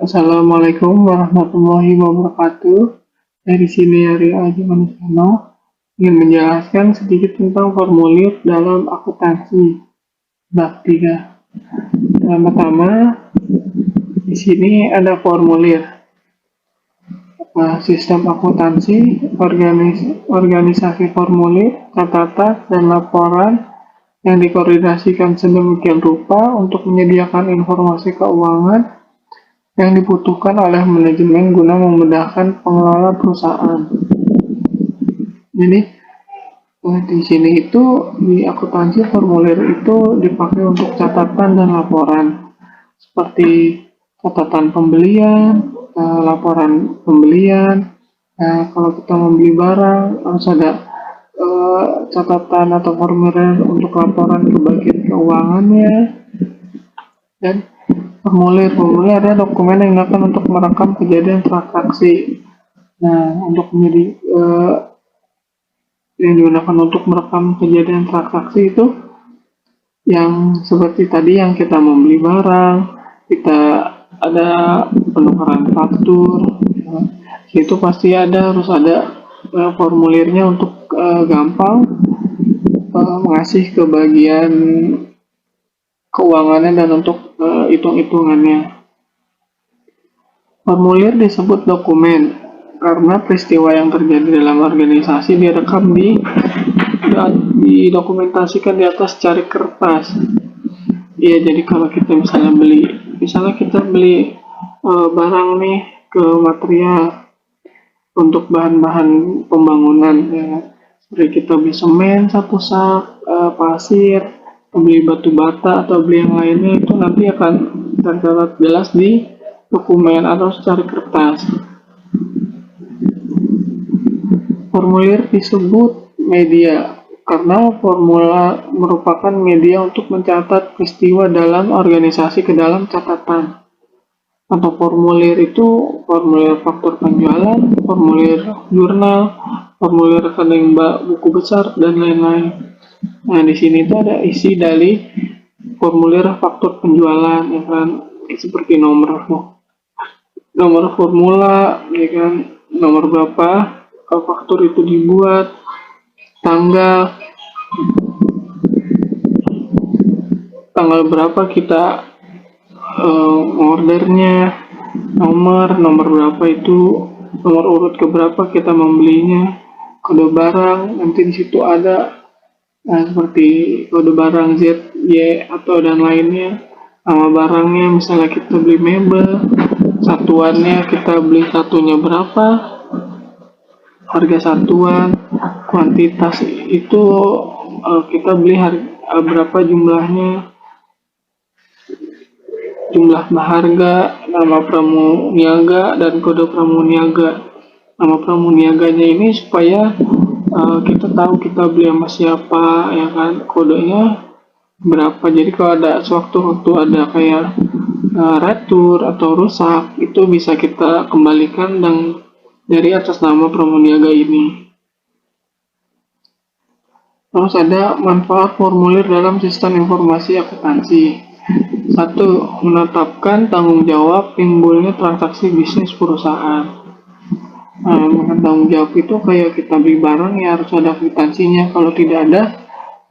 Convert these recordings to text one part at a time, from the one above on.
Assalamualaikum warahmatullahi wabarakatuh. Dari sini Aryo Aji Manusono ingin menjelaskan sedikit tentang formulir dalam akuntansi bab 3. Pertama-tama di sini ada formulir sistem akuntansi, organisasi formulir, catatan, dan laporan yang dikoordinasikan sedemikian rupa untuk menyediakan informasi keuangan yang dibutuhkan oleh manajemen guna memudahkan pengelola perusahaan. Jadi di sini itu di akuntansi formulir itu dipakai untuk catatan dan laporan seperti catatan pembelian, laporan pembelian. Kalau kita membeli barang harus ada catatan atau formulir untuk laporan ke bagian keuangannya. Dan formulir adalah dokumen yang digunakan untuk merekam kejadian transaksi. Untuk menjadi yang digunakan untuk merekam kejadian transaksi itu yang seperti tadi yang kita membeli barang, kita ada penukaran faktur, itu pasti harus ada formulirnya untuk gampang mengasih ke bagian keuangannya dan untuk hitung-hitungannya. Formulir disebut dokumen karena peristiwa yang terjadi dalam organisasi direkam didokumentasikan di atas cari kertas. Iya, jadi kalau kita misalnya beli barang nih ke material untuk bahan-bahan pembangunan, ya. Seperti kita beli semen 1 sak, pasir, beli batu bata atau beli yang lainnya, itu nanti akan tercatat jelas di dokumen atau secari kertas. Formulir disebut media karena formula merupakan media untuk mencatat peristiwa dalam organisasi ke dalam catatan. Atau formulir itu formulir faktur penjualan, formulir jurnal, formulir rekening buku besar, dan lain-lain. Di sini itu ada isi dari formulir faktur penjualan, ya kan, seperti nomor formula, ya kan, nomor berapa faktur itu dibuat, tanggal berapa kita ordernya, nomor berapa itu, nomor urut keberapa kita membelinya, kode barang, nanti di situ ada seperti kode barang Z, Y, atau dan lainnya, nama barangnya, misalnya kita beli mebel, satuannya kita beli satunya berapa, harga satuan, kuantitas itu kita beli berapa jumlahnya, jumlah harga, nama pramuniaga, dan kode pramuniaga. Nama pramuniaganya ini supaya kita tahu kita beli sama siapa, ya kan, kodenya berapa. Jadi kalau ada sewaktu-waktu ada kayak retur atau rusak, itu bisa kita kembalikan dari atas nama pramuniaga ini. Terus ada manfaat formulir dalam sistem informasi akuntansi. 1. Menetapkan tanggung jawab timbulnya transaksi bisnis perusahaan. Tanggung jawab itu kayak kita beli barang ya harus ada kwitansinya. Kalau tidak ada,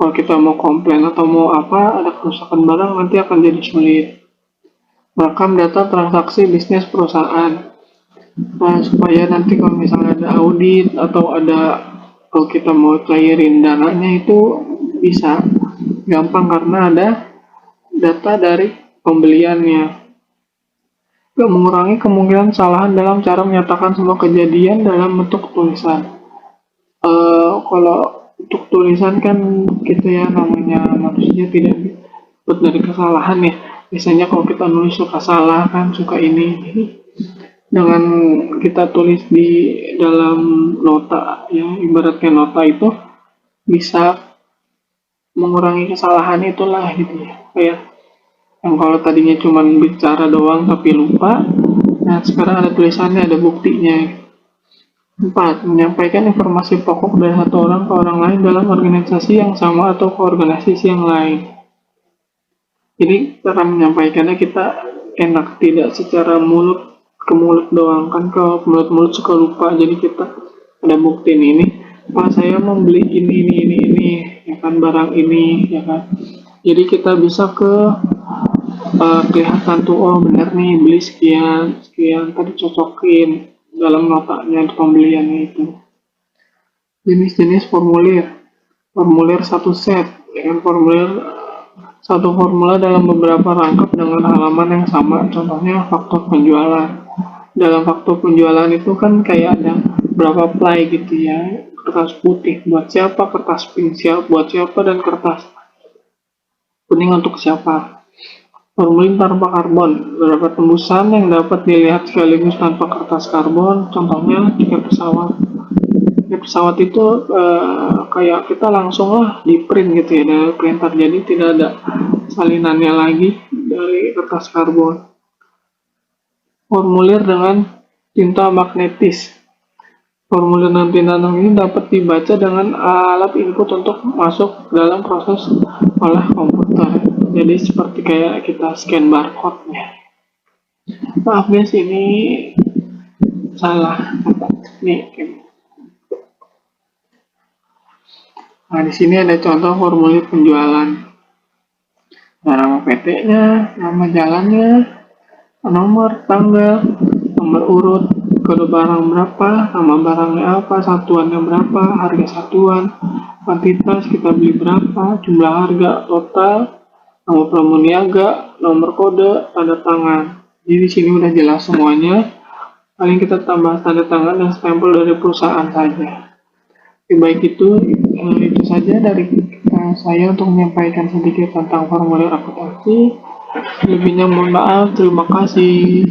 kalau kita mau komplain atau mau ada kerusakan barang, nanti akan jadi sulit. Merekam data transaksi bisnis perusahaan. Supaya nanti kalau misalnya ada audit atau kalau kita mau cairin dananya itu bisa gampang karena ada data dari pembeliannya. Mengurangi kemungkinan kesalahan dalam cara menyatakan semua kejadian dalam bentuk tulisan. Kalau untuk tulisan kan kita ya namanya manusia tidak luput dari kesalahan ya. Biasanya kalau kita nulis suka salah kan, suka ini. Dengan kita tulis di dalam nota, ya ibaratnya nota itu bisa mengurangi kesalahan itulah gitu ya. Kayak yang kalau tadinya cuma bicara doang tapi lupa, nah sekarang ada tulisannya, ada buktinya. 4. Menyampaikan informasi pokok dari satu orang ke orang lain dalam organisasi yang sama atau ke organisasi yang lain. Jadi cara menyampaikannya kita enak, tidak secara mulut ke mulut doang. Kan kalau mulut-mulut suka lupa, jadi kita ada bukti ini, Pak saya membeli ini, ya kan, barang ini, ya kan. Jadi kita bisa kelihatan tuh, oh bener nih beli sekian, sekian, tadi cocokin dalam notanya pembeliannya itu. Jenis-jenis formulir, formulir satu set, ya kan, formulir satu formula dalam beberapa rangkap dengan halaman yang sama. Contohnya faktor penjualan. Dalam faktor penjualan itu kan kayak ada berapa ply gitu ya, kertas putih buat siapa, kertas pink siap buat siapa, dan kertas kuning untuk siapa. Formulir tanpa karbon, beberapa tembusan yang dapat dilihat sekaligus tanpa kertas karbon. Contohnya tiket pesawat. Tiket pesawat itu kayak kita langsung lah di print gitu ya dari printer, jadi tidak ada salinannya lagi dari kertas karbon. Formulir dengan tinta magnetis. Formulir dan tinta ini dapat dibaca dengan alat input untuk masuk dalam proses oleh komputer. Jadi seperti kayak kita scan barcode-nya. Maaf guys, ini salah kata nih. Nah, di sini ada contoh formulir penjualan. Nah, nama PT-nya, nama jalannya, nomor tanggal, nomor urut, kode barang berapa, nama barangnya apa, satuannya berapa, harga satuan, kuantitas kita beli berapa, jumlah harga total, nomor promo niaga, nomor kode, tanda tangan. Jadi di sini udah jelas semuanya. Paling kita tambah tanda tangan dan stempel dari perusahaan saja. Baik itu saja dari saya untuk menyampaikan sedikit tentang formulir akuntansi. Lebihnya mohon maaf, terima kasih.